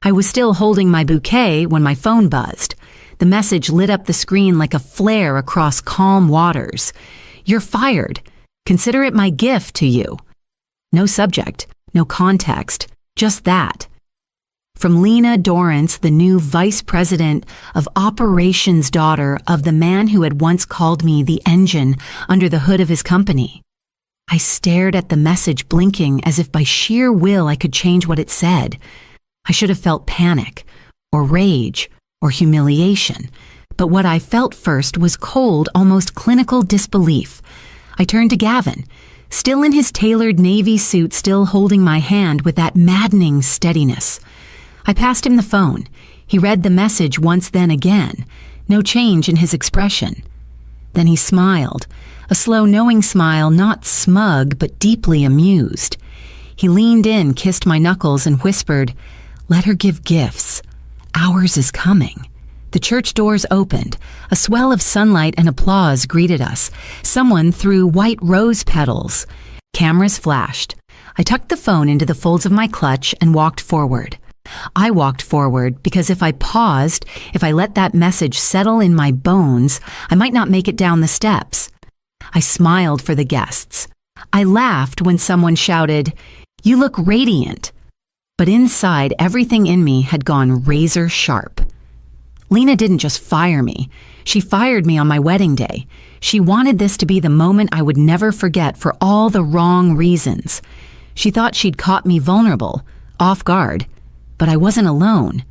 I was still holding my bouquet when my phone buzzed. The message lit up the screen like a flare across calm waters. "You're fired. Consider it my gift to you." No subject, no context, just that. From Lena Dorrance, the new vice president of operations daughter of the man who had once called me the engine under the hood of his company. I stared at the message, blinking as if by sheer will I could change what it said. I should have felt panic, or rage, or humiliation. But what I felt first was cold, almost clinical disbelief. I turned to Gavin, still in his tailored navy suit, still holding my hand with that maddening steadiness. I passed him the phone. He read the message once, then again. No change in his expression. Then he smiled, a slow, knowing smile, not smug, but deeply amused. He leaned in, kissed my knuckles, and whispered, "Let her give gifts. Ours is coming." The church doors opened. A swell of sunlight and applause greeted us. Someone threw white rose petals. Cameras flashed. I tucked the phone into the folds of my clutch and walked forward. I walked forward because if I paused, if I let that message settle in my bones, I might not make it down the steps. I smiled for the guests. I laughed when someone shouted, "You look radiant." But inside, everything in me had gone razor sharp. Lena didn't just fire me. She fired me on my wedding day. She wanted this to be the moment I would never forget for all the wrong reasons. She thought she'd caught me vulnerable, off guard. But I wasn't alone.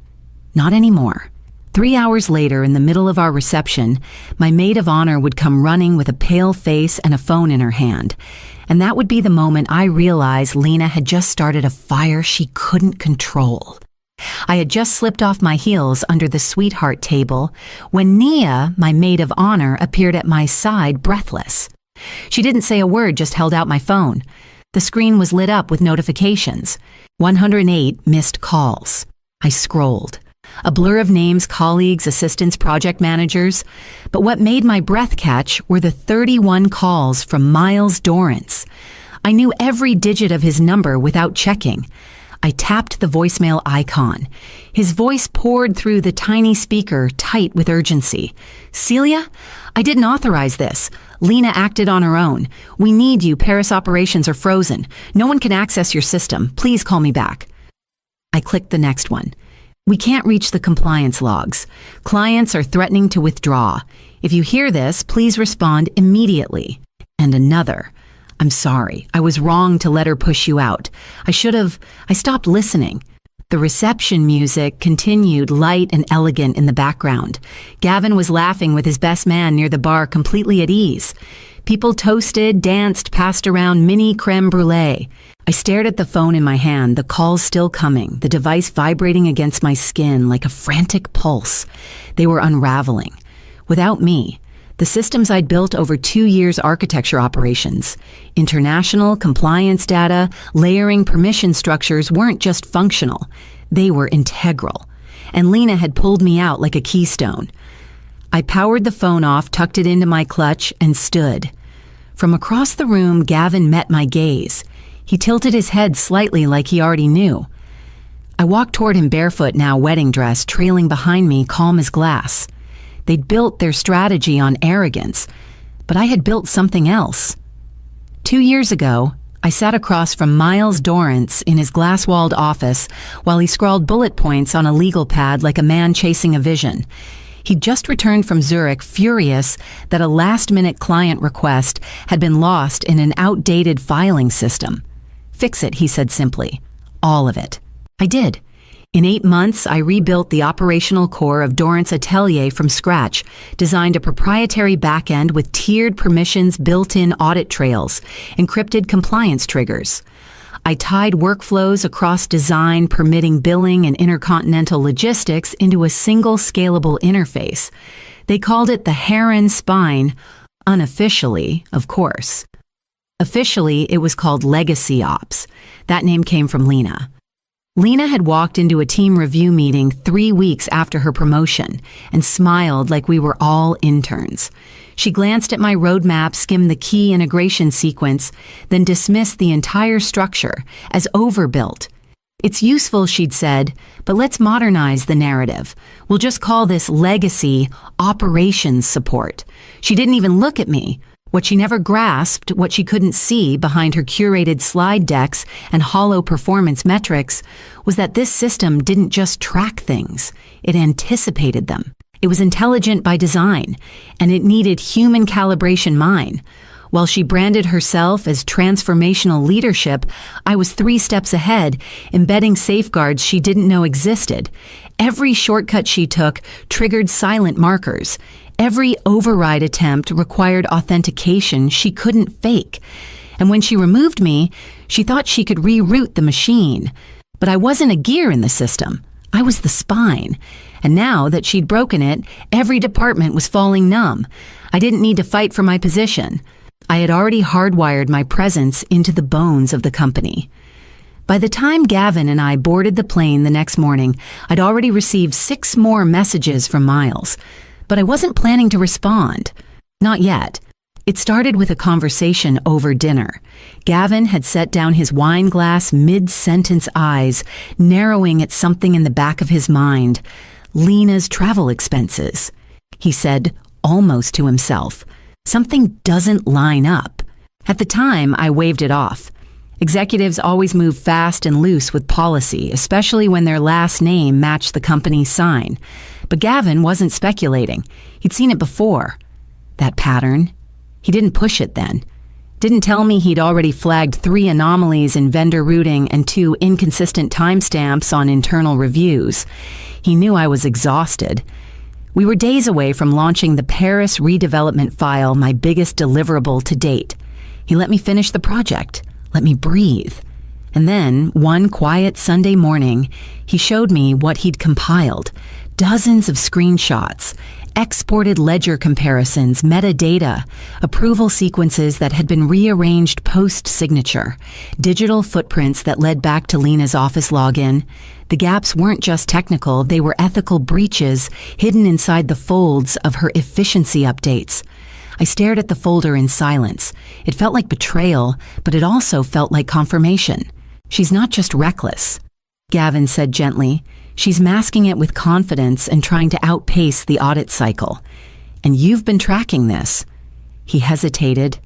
Not anymore. 3 hours later, in the middle of our reception, my maid of honor would come running with a pale face and a phone in her hand. And that would be the moment I realized Lena had just started a fire she couldn't control. I had just slipped off my heels under the sweetheart table when Nia, my maid of honor, appeared at my side, breathless. She didn't say a word, just held out my phone. The screen was lit up with notifications. 108 missed calls. I scrolled. A blur of names, colleagues, assistants, project managers. But what made my breath catch were the 31 calls from Miles Dorrance. I knew every digit of his number without checking. I tapped the voicemail icon. His voice poured through the tiny speaker, tight with urgency. "Celia, I didn't authorize this. Lena acted on her own. We need you. Paris operations are frozen. No one can access your system. Please call me back." I clicked the next one. "We can't reach the compliance logs. Clients are threatening to withdraw. If you hear this, please respond immediately." And another. "I'm sorry. I was wrong to let her push you out. I stopped listening." The reception music continued, light and elegant in the background. Gavin was laughing with his best man near the bar, completely at ease. People toasted, danced, passed around mini creme brulee. I stared at the phone in my hand, the calls still coming, the device vibrating against my skin like a frantic pulse. They were unraveling. Without me. The systems I'd built over 2 years' architecture operations, international compliance data, layering permission structures weren't just functional. They were integral. And Lena had pulled me out like a keystone. I powered the phone off, tucked it into my clutch, and stood. From across the room, Gavin met my gaze. He tilted his head slightly like he already knew. I walked toward him barefoot, now wedding dress, trailing behind me, calm as glass. They'd built their strategy on arrogance, but I had built something else. 2 years ago, I sat across from Miles Dorrance in his glass-walled office while he scrawled bullet points on a legal pad like a man chasing a vision. He'd just returned from Zurich, furious that a last-minute client request had been lost in an outdated filing system. "Fix it," he said simply. "All of it." I did. In 8 months, I rebuilt the operational core of Dorrance Atelier from scratch, designed a proprietary backend with tiered permissions, built-in audit trails, encrypted compliance triggers. I tied workflows across design, permitting billing, and intercontinental logistics into a single scalable interface. They called it the Heron Spine, unofficially, of course. Officially, it was called Legacy Ops. That name came from Lena. Lena had walked into a team review meeting 3 weeks after her promotion and smiled like we were all interns. She glanced at my roadmap, skimmed the key integration sequence, then dismissed the entire structure as overbuilt. It's useful, she'd said, but let's modernize the narrative. We'll just call this legacy operations support. She didn't even look at me. What she never grasped, what she couldn't see behind her curated slide decks and hollow performance metrics, was that this system didn't just track things, it anticipated them. It was intelligent by design, and it needed human calibration mine. While she branded herself as transformational leadership, I was 3 steps ahead, embedding safeguards she didn't know existed. Every shortcut she took triggered silent markers. Every override attempt required authentication she couldn't fake. And when she removed me, she thought she could reroute the machine. But I wasn't a gear in the system. I was the spine. And now that she'd broken it, every department was falling numb. I didn't need to fight for my position. I had already hardwired my presence into the bones of the company. By the time Gavin and I boarded the plane the next morning, I'd already received 6 more messages from Miles. But I wasn't planning to respond. Not yet. It started with a conversation over dinner. Gavin had set down his wine glass mid-sentence eyes, narrowing at something in the back of his mind. Lena's travel expenses. He said, almost to himself. Something doesn't line up. At the time, I waved it off. Executives always move fast and loose with policy, especially when their last name matched the company's sign. But Gavin wasn't speculating. He'd seen it before. That pattern. He didn't push it then. Didn't tell me he'd already flagged 3 anomalies in vendor routing and 2 inconsistent timestamps on internal reviews. He knew I was exhausted. We were days away from launching the Paris redevelopment file, my biggest deliverable to date. He let me finish the project, let me breathe. And then, one quiet Sunday morning, he showed me what he'd compiled. Dozens of screenshots, exported ledger comparisons, metadata, approval sequences that had been rearranged post-signature, digital footprints that led back to Lena's office login. The gaps weren't just technical, they were ethical breaches hidden inside the folds of her efficiency updates. I stared at the folder in silence. It felt like betrayal, but it also felt like confirmation. She's not just reckless, Gavin said gently. She's masking it with confidence and trying to outpace the audit cycle. And you've been tracking this. He hesitated,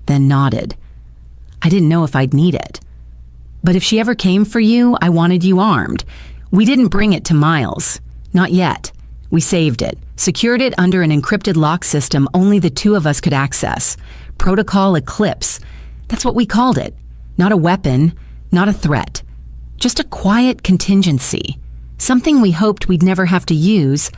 then nodded. I didn't know if I'd need it. But if she ever came for you, I wanted you armed. We didn't bring it to Miles. Not yet. We saved it, secured it under an encrypted lock system only the 2 of us could access. Protocol Eclipse. That's what we called it. Not a weapon, not a threat. Just a quiet contingency. Something we hoped we'd never have to use.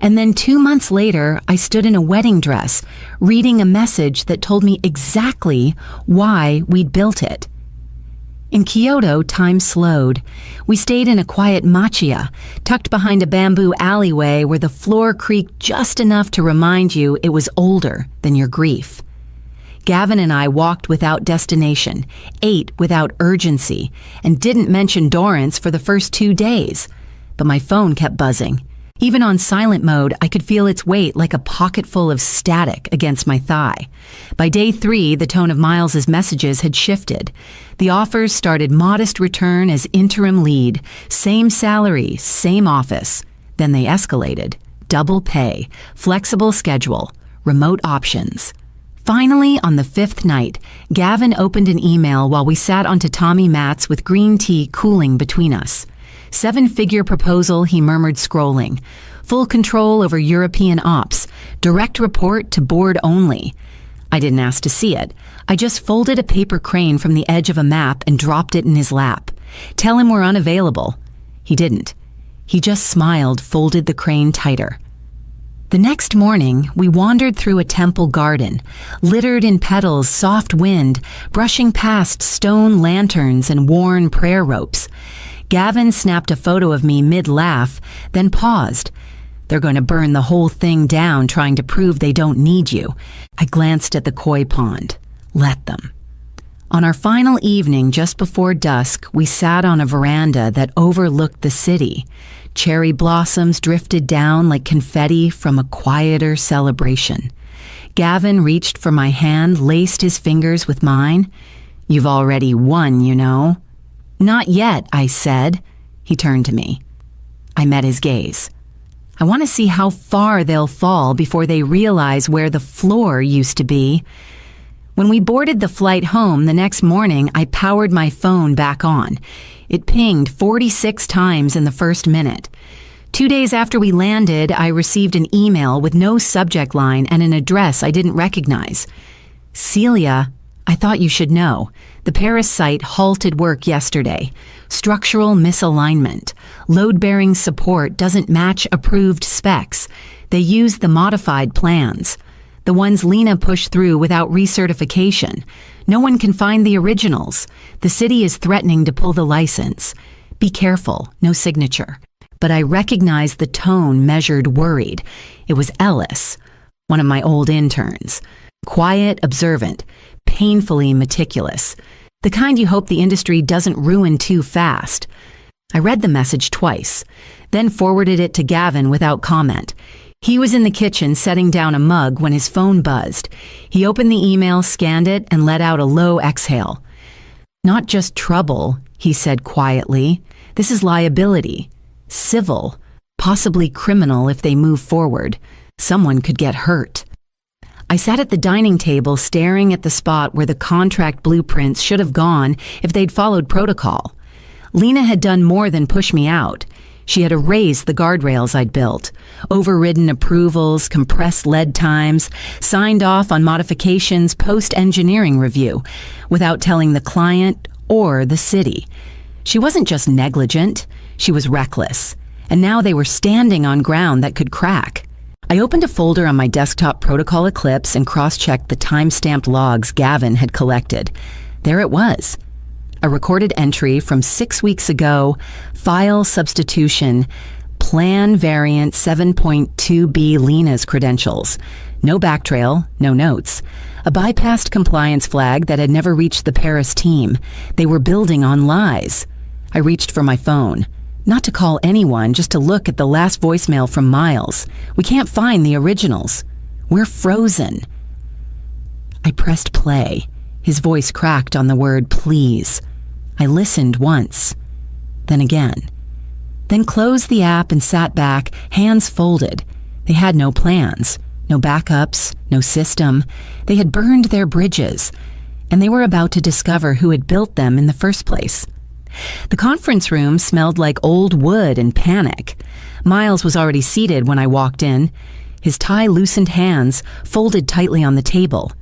And then 2 months later, I stood in a wedding dress, reading a message that told me exactly why we'd built it. In Kyoto, time slowed. We stayed in a quiet machiya, tucked behind a bamboo alleyway where the floor creaked just enough to remind you it was older than your grief. Gavin and I walked without destination, ate without urgency, and didn't mention Dorrance for the first 2 days. But my phone kept buzzing. Even on silent mode, I could feel its weight like a pocketful of static against my thigh. By day 3, the tone of Miles's messages had shifted. The offers started modest return as interim lead, same salary, same office. Then they escalated. Double pay, flexible schedule, remote options. Finally, on the 5th night, Gavin opened an email while we sat on tatami mats with green tea cooling between us. 7-figure proposal, he murmured, scrolling. Full control over European ops. Direct report to board only. I didn't ask to see it. I just folded a paper crane from the edge of a map and dropped it in his lap. Tell him we're unavailable. He didn't. He just smiled, folded the crane tighter. The next morning, we wandered through a temple garden, littered in petals, soft wind, brushing past stone lanterns and worn prayer ropes. Gavin snapped a photo of me mid-laugh, then paused. They're going to burn the whole thing down trying to prove they don't need you. I glanced at the koi pond. Let them. On our final evening, just before dusk, we sat on a veranda that overlooked the city. Cherry blossoms drifted down like confetti from a quieter celebration. Gavin reached for my hand, laced his fingers with mine. You've already won, you know. Not yet, I said. He turned to me. I met his gaze. I want to see how far they'll fall before they realize where the floor used to be. When we boarded the flight home the next morning, I powered my phone back on. It pinged 46 times in the first minute. 2 days after we landed, I received an email with no subject line and an address I didn't recognize. Celia, I thought you should know. The Paris site halted work yesterday. Structural misalignment. Load-bearing support doesn't match approved specs. They use the modified plans. The ones Lena pushed through without recertification. No one can find the originals. The city is threatening to pull the license. Be careful, no signature. But I recognized the tone measured worried. It was Ellis, one of my old interns. Quiet, observant, painfully meticulous. The kind you hope the industry doesn't ruin too fast. I read the message twice, then forwarded it to Gavin without comment. He was in the kitchen setting down a mug when his phone buzzed. He opened the email, scanned it, and let out a low exhale. Not just trouble, he said quietly. This is liability. Civil, possibly criminal if they move forward. Someone could get hurt. I sat at the dining table staring at the spot where the contract blueprints should have gone if they'd followed protocol. Lena had done more than push me out. She had erased the guardrails I'd built, overridden approvals, compressed lead times, signed off on modifications post-engineering review, without telling the client or the city. She wasn't just negligent, she was reckless, and now they were standing on ground that could crack. I opened a folder on my desktop Protocol Eclipse and cross-checked the time-stamped logs Gavin had collected. There it was. A recorded entry from 6 weeks ago, file substitution, plan variant 7.2b Lena's credentials. No backtrail, no notes. A bypassed compliance flag that had never reached the Paris team. They were building on lies. I reached for my phone. Not to call anyone, just to look at the last voicemail from Miles. We can't find the originals. We're frozen. I pressed play. His voice cracked on the word please. I listened once, then again. Then closed the app and sat back, hands folded. They had no plans, no backups, no system. They had burned their bridges, and they were about to discover who had built them in the first place. The conference room smelled like old wood and panic. Miles was already seated when I walked in, his tie-loosened hands folded tightly on the table.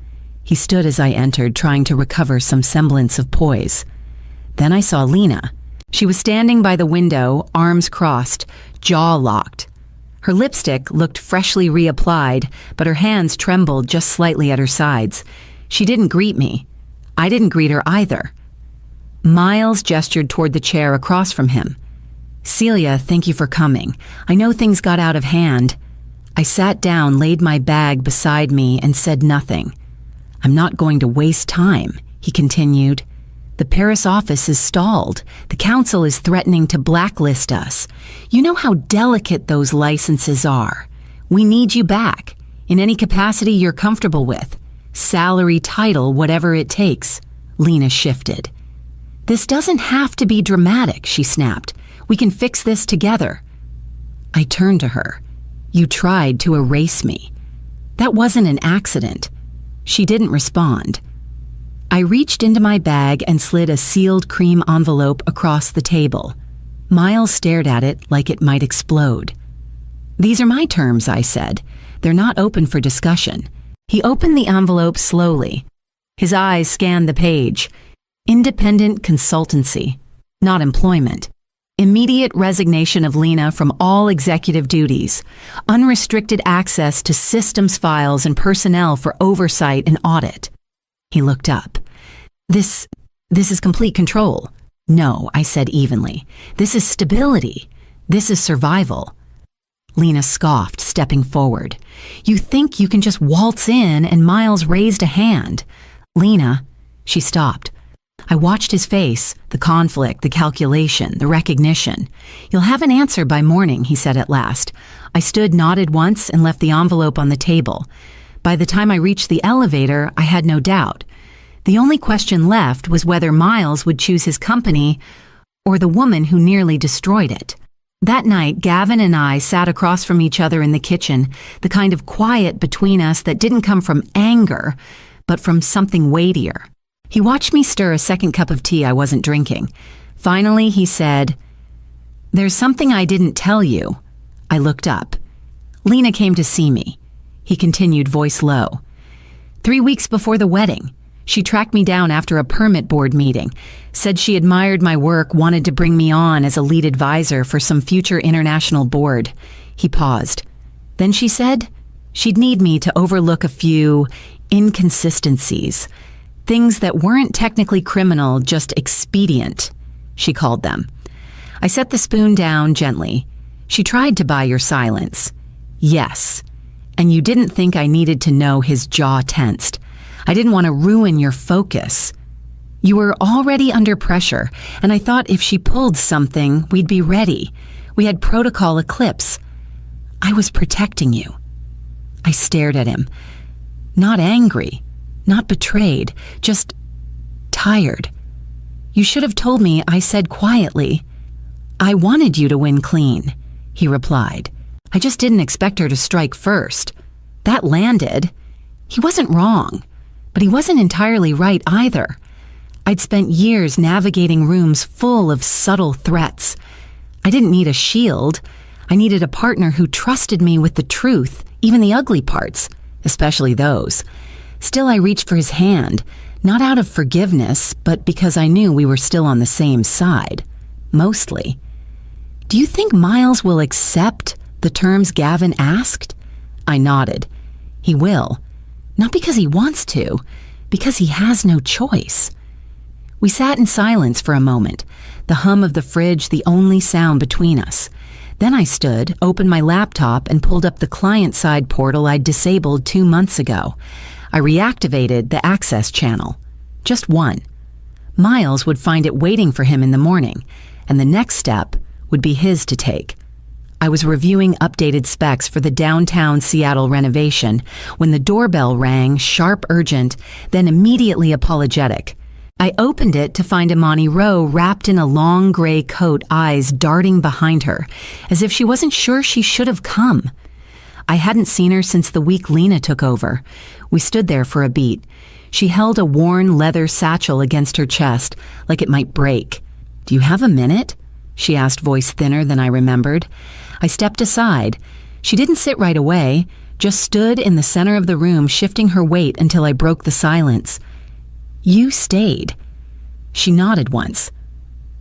He stood as I entered, trying to recover some semblance of poise. Then I saw Lena. She was standing by the window, arms crossed, jaw locked. Her lipstick looked freshly reapplied, but her hands trembled just slightly at her sides. She didn't greet me. I didn't greet her either. Miles gestured toward the chair across from him. Celia, thank you for coming. I know things got out of hand. I sat down, laid my bag beside me, and said nothing. I'm not going to waste time, he continued. The Paris office is stalled. The council is threatening to blacklist us. You know how delicate those licenses are. We need you back, in any capacity you're comfortable with. Salary, title, whatever it takes. Lena shifted. This doesn't have to be dramatic, she snapped. We can fix this together. I turned to her. You tried to erase me. That wasn't an accident. She didn't respond. I reached into my bag and slid a sealed cream envelope across the table. Miles stared at it like it might explode. These are my terms, I said. They're not open for discussion. He opened the envelope slowly. His eyes scanned the page. Independent consultancy, not employment. Immediate resignation of Lena from all executive duties. Unrestricted access to systems files and personnel for oversight and audit. He looked up. This is complete control. No, I said evenly. This is stability. This is survival. Lena scoffed, stepping forward. You think you can just waltz in, and Miles raised a hand. Lena, she stopped. I watched his face, the conflict, the calculation, the recognition. You'll have an answer by morning, he said at last. I stood, nodded once, and left the envelope on the table. By the time I reached the elevator, I had no doubt. The only question left was whether Miles would choose his company or the woman who nearly destroyed it. That night, Gavin and I sat across from each other in the kitchen, the kind of quiet between us that didn't come from anger, but from something weightier. He watched me stir a second cup of tea I wasn't drinking. Finally, he said, "There's something I didn't tell you." I looked up. Lena came to see me. He continued, voice low. 3 weeks before the wedding, she tracked me down after a permit board meeting, said she admired my work, wanted to bring me on as a lead advisor for some future international board. He paused. Then she said she'd need me to overlook a few inconsistencies, things that weren't technically criminal, just expedient, she called them. I set the spoon down gently. She tried to buy your silence. Yes. And you didn't think I needed to know. His jaw tensed. I didn't want to ruin your focus. You were already under pressure, and I thought if she pulled something, we'd be ready. We had protocol eclipse. I was protecting you. I stared at him. Not angry, not betrayed, just tired. You should have told me, I said quietly. I wanted you to win clean, he replied. I just didn't expect her to strike first. That landed. He wasn't wrong, but he wasn't entirely right either. I'd spent years navigating rooms full of subtle threats. I didn't need a shield. I needed a partner who trusted me with the truth, even the ugly parts, especially those. Still, I reached for his hand, not out of forgiveness, but because I knew we were still on the same side. Mostly. Do you think Miles will accept the terms Gavin asked? I nodded. He will. Not because he wants to, because he has no choice. We sat in silence for a moment, the hum of the fridge the only sound between us. Then I stood, opened my laptop, and pulled up the client-side portal I'd disabled 2 months ago. I reactivated the access channel. Just one. Miles would find it waiting for him in the morning, and the next step would be his to take. I was reviewing updated specs for the downtown Seattle renovation when the doorbell rang, sharp, urgent, then immediately apologetic. I opened it to find Imani Rowe wrapped in a long gray coat, eyes darting behind her, as if she wasn't sure she should have come. I hadn't seen her since the week Lena took over. We stood there for a beat. She held a worn leather satchel against her chest, like it might break. "Do you have a minute?" she asked, voice thinner than I remembered. I stepped aside. She didn't sit right away, just stood in the center of the room, shifting her weight until I broke the silence. "You stayed." She nodded once.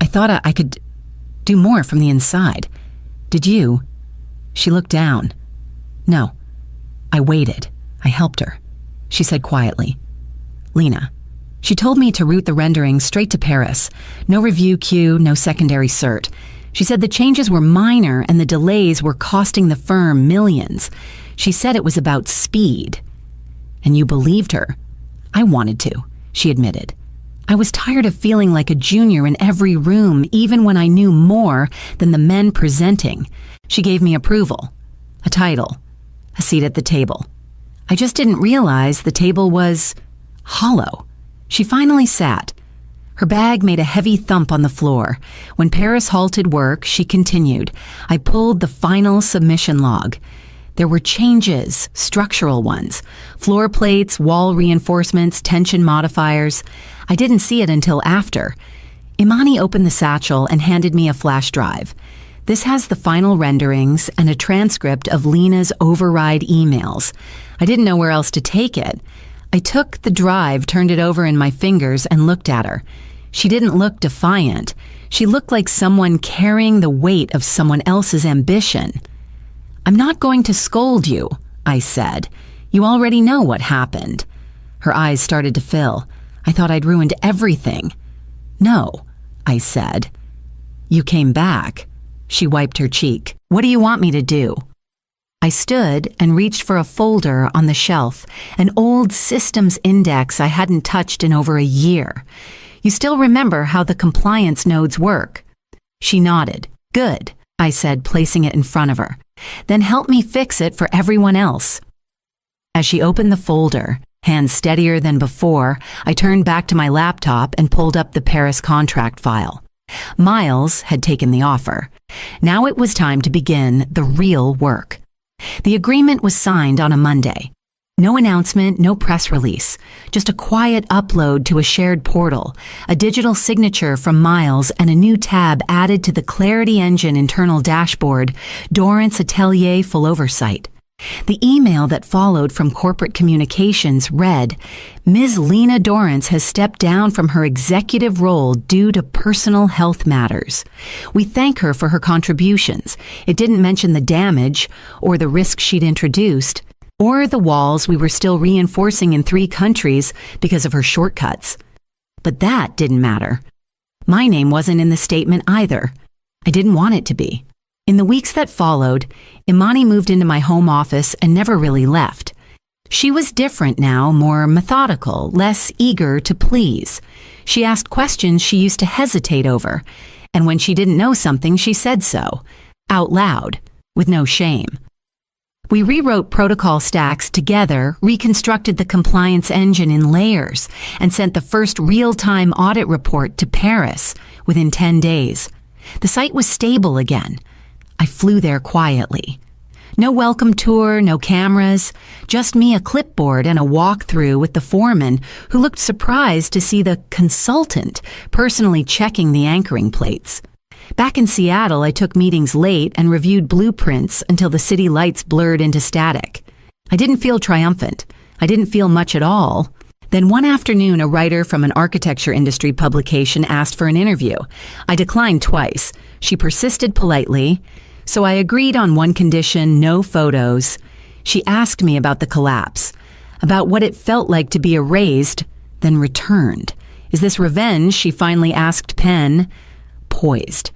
"I thought I could do more from the inside. Did you?" She looked down. "No. I waited. I helped her," she said quietly. "Lena." She told me to route the rendering straight to Paris. No review queue, no secondary cert. She said the changes were minor and the delays were costing the firm millions. She said it was about speed. And you believed her. I wanted to, she admitted. I was tired of feeling like a junior in every room, even when I knew more than the men presenting. She gave me approval, a title, a seat at the table. I just didn't realize the table was hollow. She finally sat. Her bag made a heavy thump on the floor. When Paris halted work, she continued. I pulled the final submission log. There were changes, structural ones, floor plates, wall reinforcements, tension modifiers. I didn't see it until after. Imani opened the satchel and handed me a flash drive. This has the final renderings and a transcript of Lena's override emails. I didn't know where else to take it. I took the drive, turned it over in my fingers, and looked at her. She didn't look defiant. She looked like someone carrying the weight of someone else's ambition. "I'm not going to scold you," I said. "You already know what happened." Her eyes started to fill. I thought I'd ruined everything. "No," I said. "You came back." She wiped her cheek. "What do you want me to do?" I stood and reached for a folder on the shelf, an old systems index I hadn't touched in over a year. "You still remember how the compliance nodes work?" She nodded. "Good," I said, placing it in front of her. "Then help me fix it for everyone else." As she opened the folder, hands steadier than before, I turned back to my laptop and pulled up the Paris contract file. Miles had taken the offer. Now it was time to begin the real work. The agreement was signed on a Monday. No announcement, no press release, just a quiet upload to a shared portal, a digital signature from Miles, and a new tab added to the Clarity Engine internal dashboard, Dorrance Atelier Full Oversight. The email that followed from corporate communications read, Ms. Lena Dorrance has stepped down from her executive role due to personal health matters. We thank her for her contributions. It didn't mention the damage or the risk she'd introduced, or the walls we were still reinforcing in 3 countries because of her shortcuts. But that didn't matter. My name wasn't in the statement either. I didn't want it to be. In the weeks that followed, Imani moved into my home office and never really left. She was different now, more methodical, less eager to please. She asked questions she used to hesitate over, and when she didn't know something, she said so, out loud, with no shame. We rewrote protocol stacks together, reconstructed the compliance engine in layers, and sent the first real-time audit report to Paris within 10 days. The site was stable again. I flew there quietly. No welcome tour, no cameras, just me, a clipboard, and a walkthrough with the foreman, who looked surprised to see the consultant personally checking the anchoring plates. Back in Seattle, I took meetings late and reviewed blueprints until the city lights blurred into static. I didn't feel triumphant. I didn't feel much at all. Then one afternoon, a writer from an architecture industry publication asked for an interview. I declined twice. She persisted politely, so I agreed on one condition: no photos. She asked me about the collapse, about what it felt like to be erased, then returned. Is this revenge? She finally asked Penn, poised.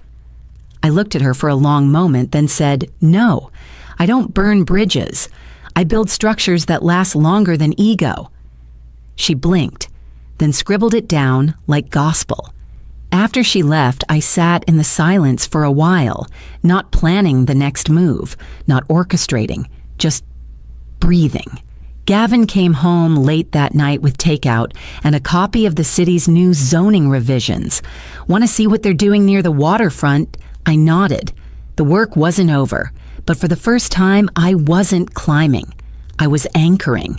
I looked at her for a long moment, then said, no, I don't burn bridges. I build structures that last longer than ego. She blinked, then scribbled it down like gospel. After she left, I sat in the silence for a while, not planning the next move, not orchestrating, just breathing. Gavin came home late that night with takeout and a copy of the city's new zoning revisions. Want to see what they're doing near the waterfront? I nodded. The work wasn't over, but for the first time, I wasn't climbing. I was anchoring.